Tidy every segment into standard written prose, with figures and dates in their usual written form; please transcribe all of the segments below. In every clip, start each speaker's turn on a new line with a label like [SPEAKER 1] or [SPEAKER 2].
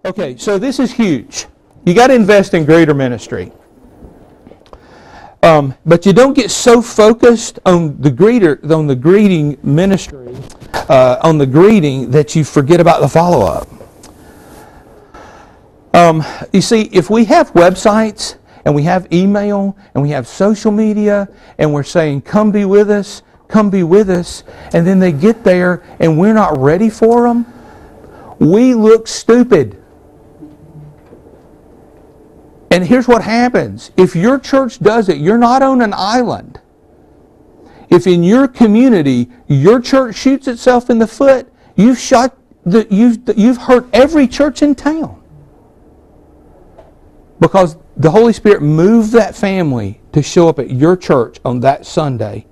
[SPEAKER 1] Okay, so this is huge. You got to invest in greater ministry. But you don't get so focused on the greeting ministry, on the greeting, that you forget about the follow-up. You see, if we have websites and we have email and we have social media and we're saying, come be with us, and then they get there and we're not ready for them, we look stupid. And here's what happens. If your church does it, you're not on an island. If in your community, your church shoots itself in the foot, you've hurt every church in town. Because the Holy Spirit moved that family to show up at your church on that Sunday.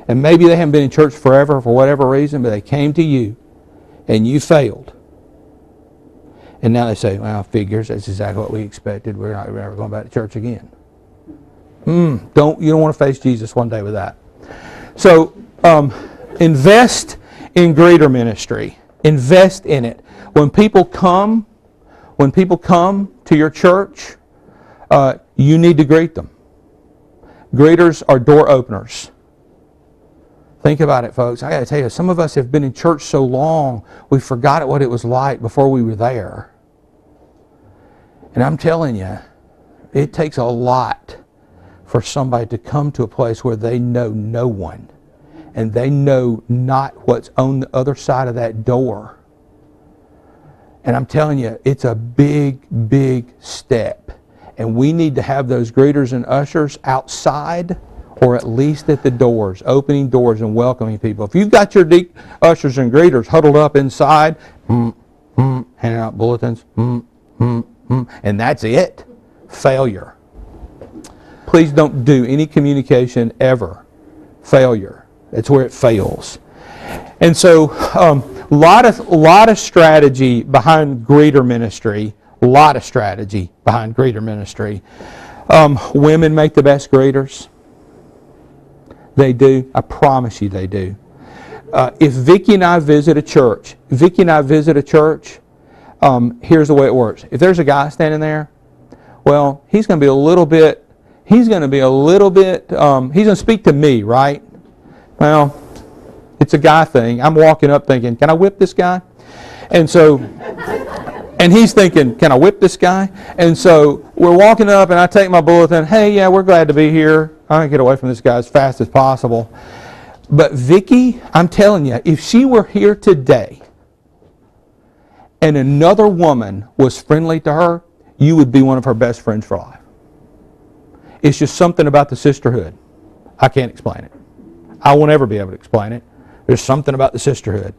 [SPEAKER 1] And maybe they haven't been in church forever for whatever reason, but they came to you and you failed. And now they say, well, figures, that's exactly what we expected. We're never going back to church again. You don't want to face Jesus one day with that. So, invest in greater ministry. Invest in it. When people come to your church, you need to greet them. Greeters are door openers. Think about it, folks. I got to tell you, some of us have been in church so long, we forgot what it was like before we were there. And I'm telling you, it takes a lot for somebody to come to a place where they know no one. And they know not what's on the other side of that door. And I'm telling you, it's a big, big step. And we need to have those greeters and ushers outside, or at least at the doors, opening doors and welcoming people. If you've got your ushers and greeters huddled up inside, handing out bulletins, and that's it, failure. Please don't do any communication ever. Failure. That's where it fails. And so, lot of strategy behind greater ministry. A lot of strategy behind greater ministry. Women make the best greeters. They do. I promise you they do. If Vicki and I visit a church, here's the way it works. If there's a guy standing there, well, he's going to speak to me, right? Well, it's a guy thing. I'm walking up thinking, can I whip this guy? And so, and he's thinking, can I whip this guy? And so we're walking up and I take my bulletin, hey, yeah, we're glad to be here. I'm going to get away from this guy as fast as possible. But Vicki, I'm telling you, if she were here today and another woman was friendly to her, you would be one of her best friends for life. It's just something about the sisterhood. I can't explain it. I won't ever be able to explain it. There's something about the sisterhood.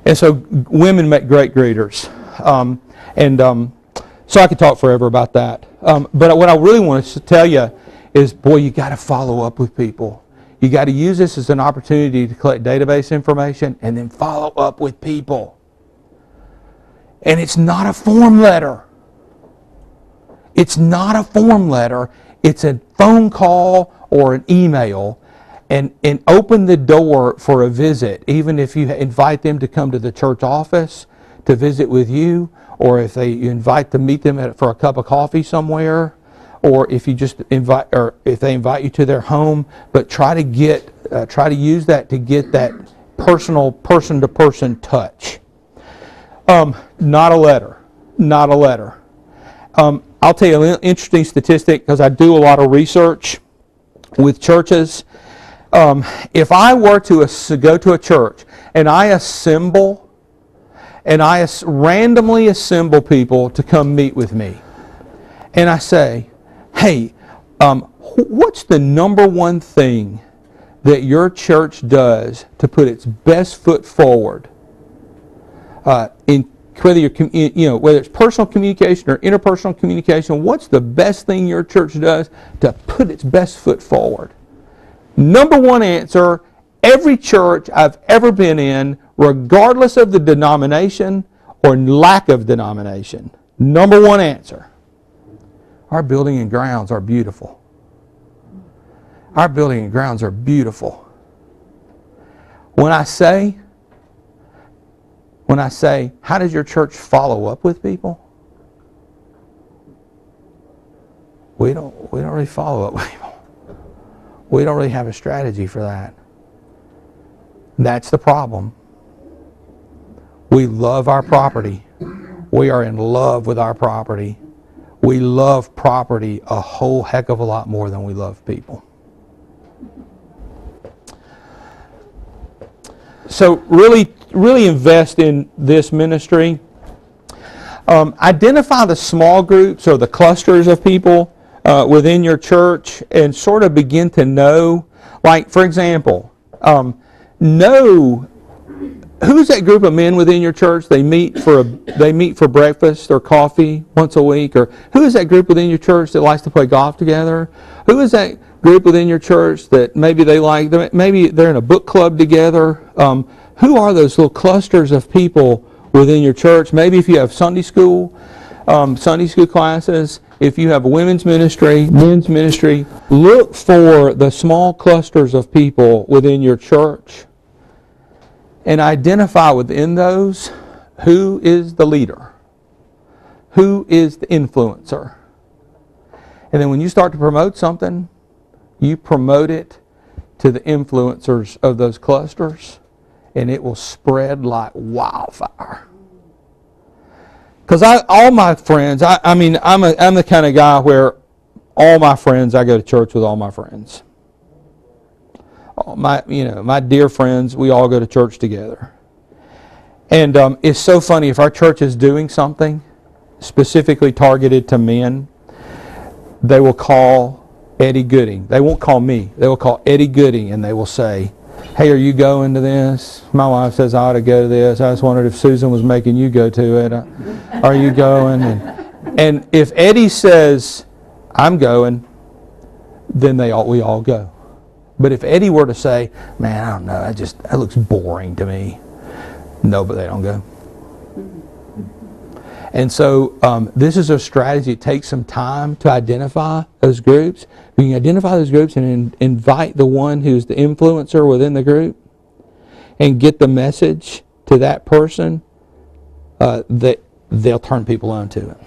[SPEAKER 1] And so women make great greeters. So I could talk forever about that. But what I really want to tell you is, boy, you got to follow up with people. You got to use this as an opportunity to collect database information and then follow up with people. And it's not a form letter. It's not a form letter. It's a phone call or an email. And open the door for a visit, even if you invite them to come to the church office to visit with you, or if you invite to meet them for a cup of coffee somewhere, or if you just invite, or if they invite you to their home. But try to use that to get that personal, person-to-person touch. Not a letter. Not a letter. I'll tell you an interesting statistic, because I do a lot of research with churches. If I were to go to a church and I randomly assemble people to come meet with me, and I say, hey, what's the number one thing that your church does to put its best foot forward in whether it's personal communication or interpersonal communication? What's the best thing your church does to put its best foot forward? Number one answer, every church I've ever been in, regardless of the denomination or lack of denomination, number one answer, our building and grounds are beautiful. Our building and grounds are beautiful. When I say, how does your church follow up with people? we don't really follow up people. We don't really have a strategy for that. That's the problem. We love our property. We are in love with our property. We love property a whole heck of a lot more than we love people. So really invest in this ministry. Identify the small groups or the clusters of people within your church and sort of begin to know. Like, for example, know who's that group of men within your church. They meet for breakfast or coffee once a week. Or who is that group within your church that likes to play golf together? Who is that group within your church that maybe maybe they're in a book club together? Who are those little clusters of people within your church? Maybe if you have Sunday school classes, if you have a women's ministry, men's ministry, look for the small clusters of people within your church and identify within those who is the leader, who is the influencer. And then when you start to promote something, you promote it to the influencers of those clusters, and it will spread like wildfire. Because all my friends, I'm the kind of guy where all my friends, I go to church with all my friends. My dear friends, we all go to church together. And it's so funny, if our church is doing something specifically targeted to men, they will call Eddie Gooding. They won't call me. They will call Eddie Gooding and they will say, hey, are you going to this? My wife says I ought to go to this. I just wondered if Susan was making you go to it. Are you going? And if Eddie says, I'm going, then we all go. But if Eddie were to say, man, I don't know, that looks boring to me. No, but they don't go. And so this is a strategy. It takes some time to identify those groups. We can identify those groups and invite the one who's the influencer within the group and get the message to that person that they'll turn people on to it.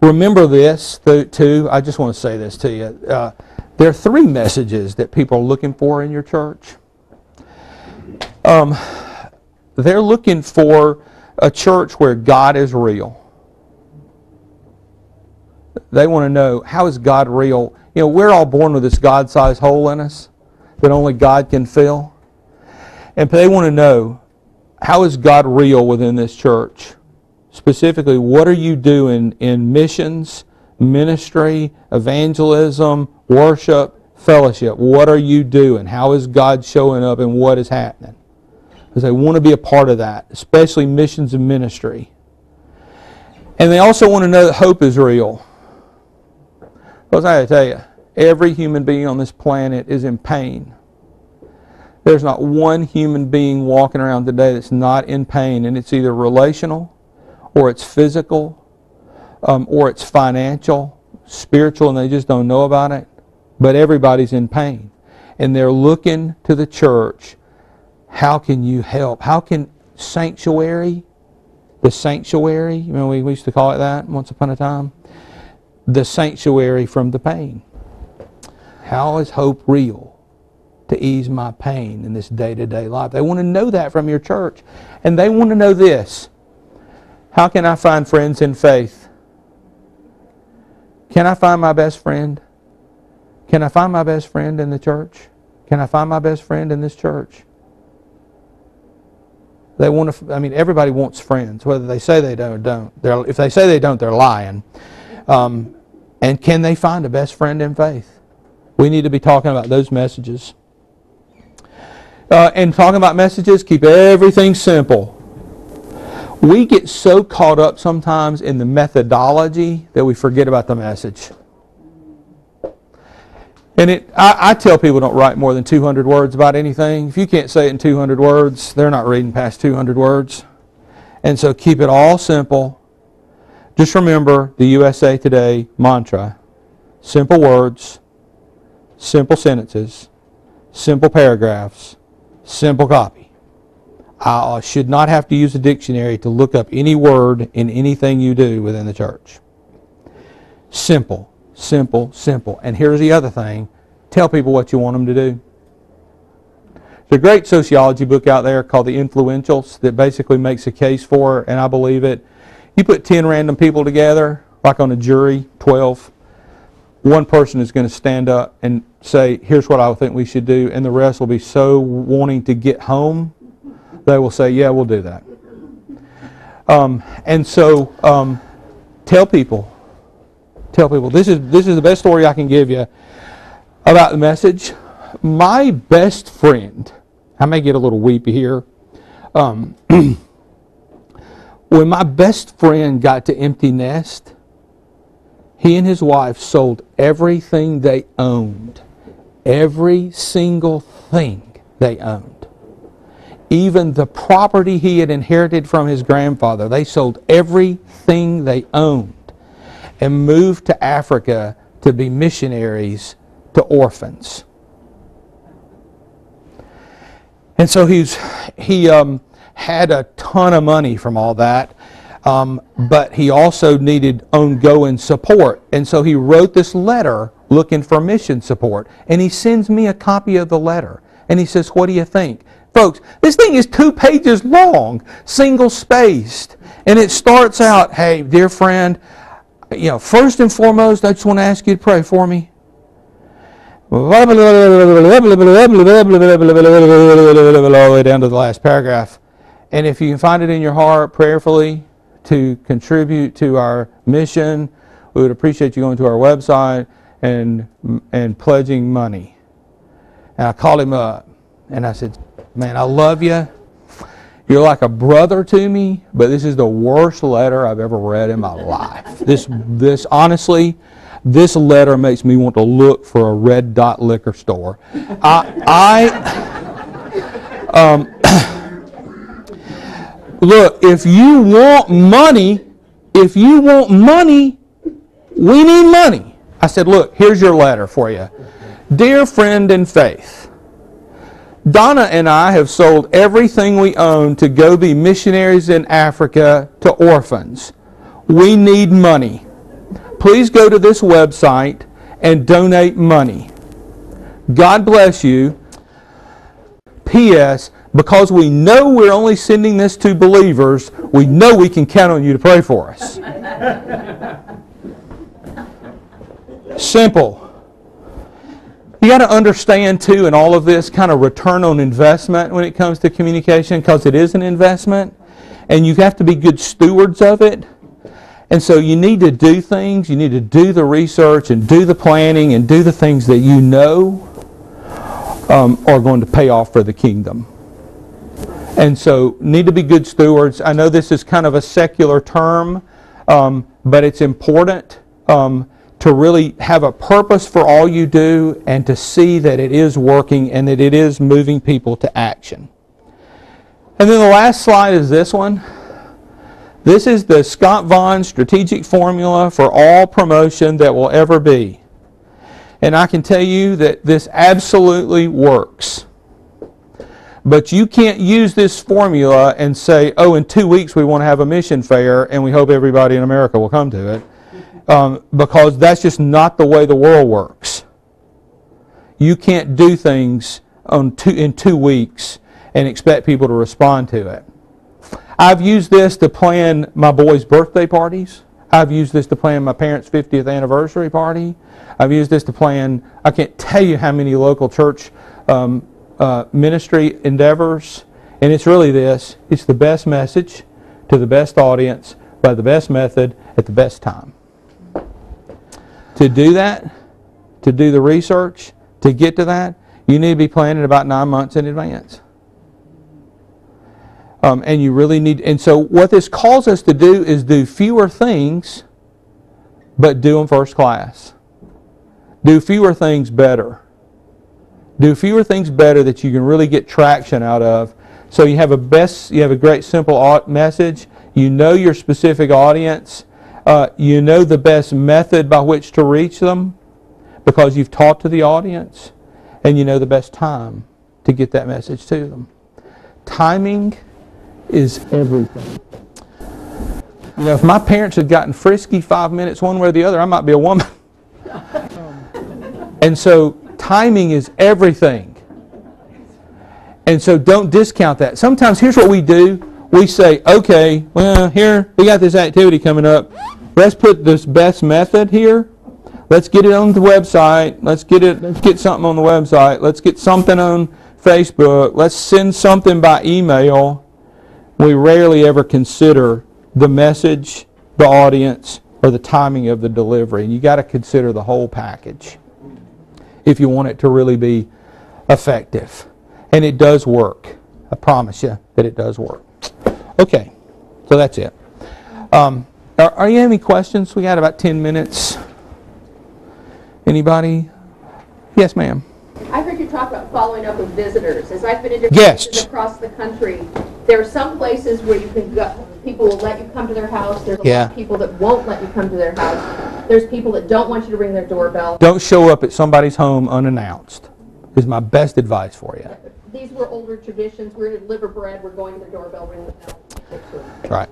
[SPEAKER 1] Remember this, too. I just want to say this to you. There are 3 messages that people are looking for in your church. They're looking for a church where God is real. They want to know, how is God real? You know, we're all born with this God-sized hole in us that only God can fill. And they want to know, how is God real within this church? Specifically, what are you doing in missions, ministry, evangelism, worship, fellowship? What are you doing? How is God showing up and what is happening? Because they want to be a part of that, especially missions and ministry. And they also want to know that hope is real. Because I got to tell you, every human being on this planet is in pain. There's not one human being walking around today that's not in pain, and it's either relational, or it's physical, or it's financial, spiritual, and they just don't know about it. But everybody's in pain. And they're looking to the church. How can you help? How can sanctuary, the sanctuary, you know, we used to call it that once upon a time, the sanctuary from the pain. How is hope real to ease my pain in this day-to-day life? They want to know that from your church. And they want to know this. How can I find friends in faith? Can I find my best friend? Can I find my best friend in the church? Can I find my best friend in this church? They want to. Everybody wants friends, whether they say they don't or don't. If they say they don't, they're lying. And can they find a best friend in faith? We need to be talking about those messages. And talking about messages, keep everything simple. We get so caught up sometimes in the methodology that we forget about the message. And I tell people don't write more than 200 words about anything. If you can't say it in 200 words, they're not reading past 200 words. And so keep it all simple. Just remember the USA Today mantra. Simple words, simple sentences, simple paragraphs, simple copy. I should not have to use a dictionary to look up any word in anything you do within the church. Simple, simple, simple. And here's the other thing. Tell people what you want them to do. There's a great sociology book out there called The Influentials that basically makes a case for, and I believe it. You put 10 random people together, like on a jury, 12. One person is going to stand up and say, here's what I think we should do, and the rest will be so wanting to get home, they will say, yeah, we'll do that. And so tell people, this is the best story I can give you about the message. My best friend, I may get a little weepy here, when my best friend got to empty nest, he and his wife sold everything they owned. Every single thing they owned. Even the property he had inherited from his grandfather. They sold everything they owned and moved to Africa to be missionaries to orphans. And so he had a ton of money from all that. But he also needed ongoing support. And so he wrote this letter looking for mission support. And he sends me a copy of the letter. And he says, what do you think? Folks, this thing is 2 pages long, single-spaced. And it starts out, hey, dear friend, first and foremost, I just want to ask you to pray for me. All the way down to the last paragraph. And if you can find it in your heart prayerfully to contribute to our mission, we would appreciate you going to our website and pledging money. And I called him up and I said, man, I love you. You're like a brother to me, but this is the worst letter I've ever read in my life. This honestly, this letter makes me want to look for a Red Dot liquor store. Look, if you want money, we need money. I said, look, here's your letter for you. Dear friend in faith, Donna and I have sold everything we own to go be missionaries in Africa to orphans. We need money. Please go to this website and donate money. God bless you. P.S. Because we know we're only sending this to believers, we know we can count on you to pray for us. Simple. You got to understand, too, in all of this, kind of return on investment when it comes to communication, because it is an investment, and you have to be good stewards of it. And so you need to do things, you need to do the research and do the planning and do the things that you know are going to pay off for the kingdom. And so need to be good stewards. I know this is kind of a secular term, but it's important to really have a purpose for all you do and to see that it is working and that it is moving people to action. And then the last slide is this one. This is the Scott Vaughan strategic formula for all promotion that will ever be. And I can tell you that this absolutely works. But you can't use this formula and say, oh, in 2 weeks we want to have a mission fair and we hope everybody in America will come to it. Because that's just not the way the world works. You can't do things in 2 weeks and expect people to respond to it. I've used this to plan my boys' birthday parties. I've used this to plan my parents' 50th anniversary party. I've used this to plan, I can't tell you how many local church ministry endeavors. And it's really this. It's the best message to the best audience by the best method at the best time. To do that, to do the research, to get to that, you need to be planning about 9 months in advance. And you really need, and so what this calls us to do is do fewer things, but do them first class. Do fewer things better. Do fewer things better that you can really get traction out of. So you have a great simple message. You know your specific audience. You know the best method by which to reach them because you've talked to the audience, and you know the best time to get that message to them. Timing is everything. if my parents had gotten frisky 5 minutes one way or the other, I might be a woman. And so timing is everything. And so don't discount that. Sometimes here's what we do. We say, okay, well, here, we got this activity coming up. Let's put this best method here. Let's get it on the website. Let's get something on the website. Let's get something on Facebook. Let's send something by email. We rarely ever consider the message, the audience, or the timing of the delivery. And you got to consider the whole package if you want it to really be effective. And it does work. I promise you that it does work. Okay, so that's it. Are you any questions? We got about 10 minutes. Anybody? Yes, ma'am.
[SPEAKER 2] I heard you talk about following up with visitors. As I've been in different places across the country, there are some places where you can go. People will let you come to their house. There's a lot of people that won't let you come to their house. There's people that don't want you to ring their doorbell.
[SPEAKER 1] Don't show up at somebody's home unannounced is my best advice for you.
[SPEAKER 2] These were older traditions. We're to deliver bread. We're going to their doorbell, ring the bell.
[SPEAKER 1] Right.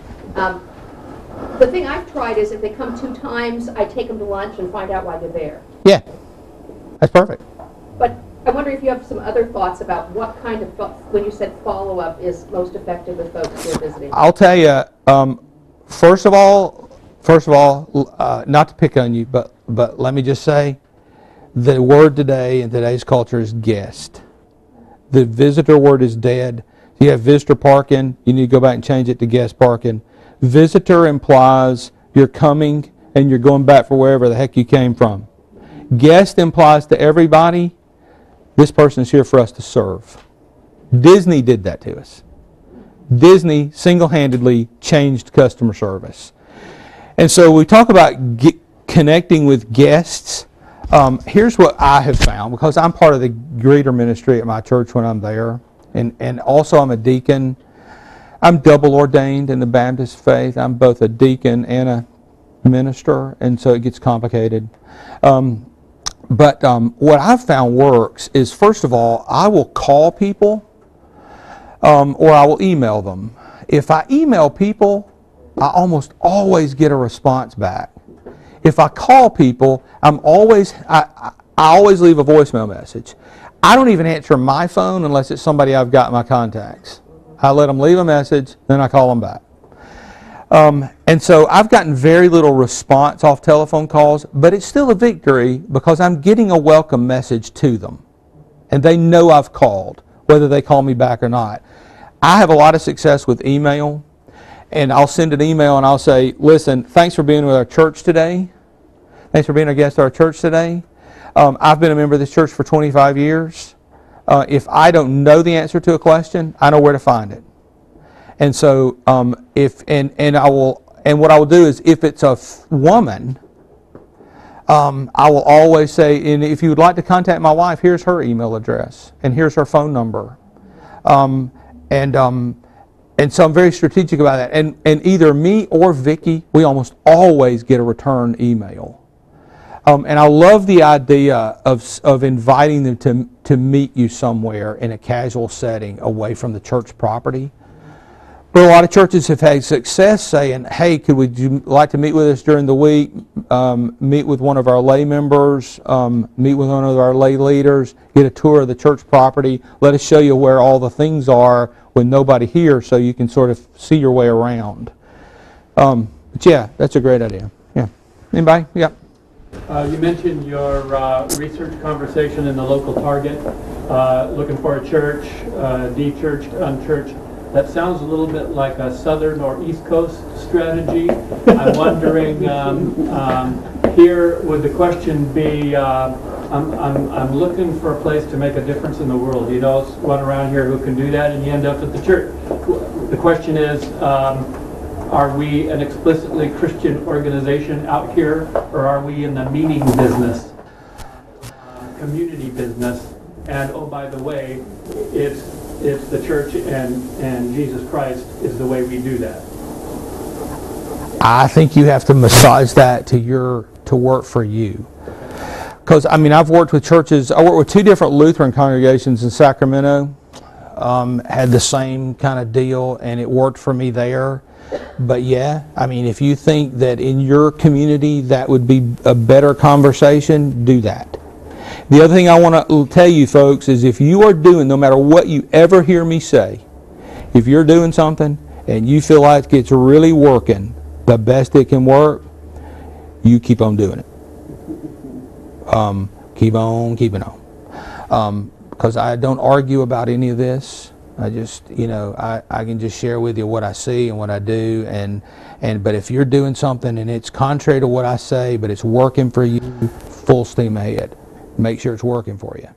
[SPEAKER 2] The thing I've tried is if they come 2 times, I take them to lunch and find out why they're there.
[SPEAKER 1] Yeah, that's perfect.
[SPEAKER 2] But I wonder if you have some other thoughts about what kind of, when you said follow-up is most effective with folks who are visiting.
[SPEAKER 1] I'll tell you, first of all, not to pick on you, but let me just say, the word today in today's culture is guest. The visitor word is dead. You have visitor parking, you need to go back and change it to guest parking. Visitor implies you're coming and you're going back for wherever the heck you came from. Guest implies to everybody, this person is here for us to serve. Disney did that to us. Disney single-handedly changed customer service. And so we talk about connecting with guests. Here's what I have found, because I'm part of the greeter ministry at my church when I'm there, and also I'm a deacon. I'm double ordained in the Baptist faith. I'm both a deacon and a minister, and so it gets complicated. But what I've found works is, first of all, I will call people or I will email them. If I email people, I almost always get a response back. If I call people, I always leave a voicemail message. I don't even answer my phone unless it's somebody I've got in my contacts. I let them leave a message, then I call them back. And so I've gotten very little response off telephone calls, but it's still a victory because I'm getting a welcome message to them. And they know I've called, whether they call me back or not. I have a lot of success with email, and I'll send an email and I'll say, listen, thanks for being with our church today. Thanks for being a guest at our church today. I've been a member of this church for 25 years. If I don't know the answer to a question, I know where to find it. And so, what I will do is, if it's a woman, I will always say, and if you would like to contact my wife, here's her email address, and here's her phone number. And so I'm very strategic about that. And either me or Vicki, we almost always get a return email. And I love the idea of inviting them to meet you somewhere in a casual setting away from the church property. But a lot of churches have had success saying, hey, would you like to meet with us during the week, meet with one of our lay members, meet with one of our lay leaders, get a tour of the church property, let us show you where all the things are when nobody here, so you can sort of see your way around. But yeah, that's a great idea. Yeah. Anybody? Yeah.
[SPEAKER 3] You mentioned your research conversation in the local target, looking for a church, de-churched, unchurched. That sounds a little bit like a southern or east coast strategy. I'm wondering, here would the question be, I'm looking for a place to make a difference in the world. You know, one around here who can do that, and you end up at the church. The question is, are we an explicitly Christian organization out here, or are we in the meeting business, community business? And oh, by the way, it's the church and Jesus Christ is the way we do that.
[SPEAKER 1] I think you have to massage that to work for you. Because, I mean, I've worked with churches. I worked with 2 different Lutheran congregations in Sacramento. had the same kind of deal, and it worked for me there. But yeah, I mean, if you think that in your community that would be a better conversation, do that. The other thing I want to tell you folks is if you are doing, no matter what you ever hear me say, if you're doing something and you feel like it's really working the best it can work, you keep on doing it. Keep on keeping on. Because I don't argue about any of this. I just, I can just share with you what I see and what I do. But if you're doing something and it's contrary to what I say, but it's working for you, full steam ahead. Make sure it's working for you.